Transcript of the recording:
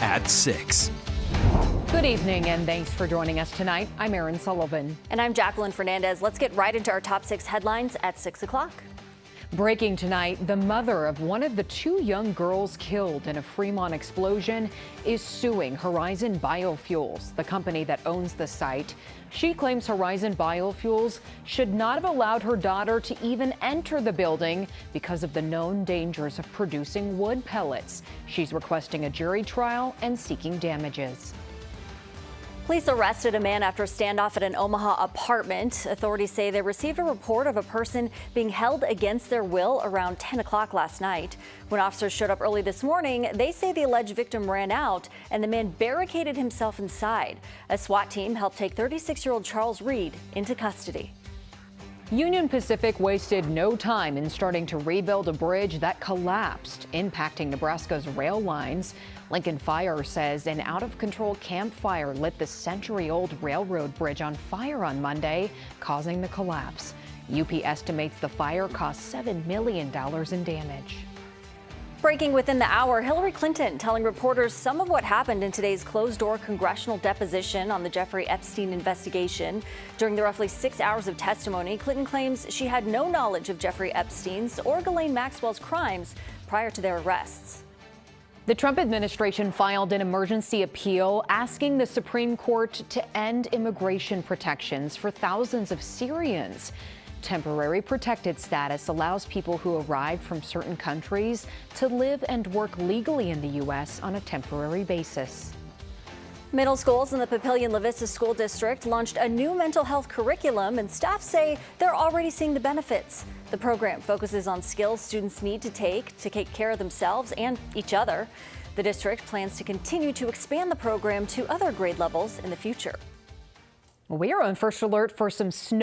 at 6. Good evening and thanks for joining us tonight. I'm Erin Sullivan. And I'm Jacqueline Fernandez. Let's get right into our top 6 headlines at 6 o'clock. Breaking tonight, the mother of one of the 2 young girls killed in a Fremont explosion is suing Horizon Biofuels, the company that owns the site. She claims Horizon Biofuels should not have allowed her daughter to even enter the building because of the known dangers of producing wood pellets. She's requesting a jury trial and seeking damages. Police arrested a man after a standoff at an Omaha apartment. Authorities say they received a report of a person being held against their will around 10 o'clock last night. When officers showed up early this morning, they say the alleged victim ran out and the man barricaded himself inside. A SWAT team helped take 36-year-old Charles Reed into custody. Union Pacific wasted no time in starting to rebuild a bridge that collapsed, impacting Nebraska's rail lines. Lincoln Fire says an out-of-control campfire lit the century-old railroad bridge on fire on Monday, causing the collapse. UP estimates the fire cost $7 million in damage. Breaking within the hour, Hillary Clinton telling reporters some of what happened in today's closed-door congressional deposition on the Jeffrey Epstein investigation. During the roughly 6 hours of testimony, Clinton claims she had no knowledge of Jeffrey Epstein's or Ghislaine Maxwell's crimes prior to their arrests. The Trump administration filed an emergency appeal asking the Supreme Court to end immigration protections for thousands of Syrians. Temporary protected status allows people who arrived from certain countries to live and work legally in the U.S. on a temporary basis. Middle schools in the Papillion-La Vista School District launched a new mental health curriculum, and staff say they're already seeing the benefits. The program focuses on skills students need to take care of themselves and each other. The district plans to continue to expand the program to other grade levels in the future. We are on first alert for some snow.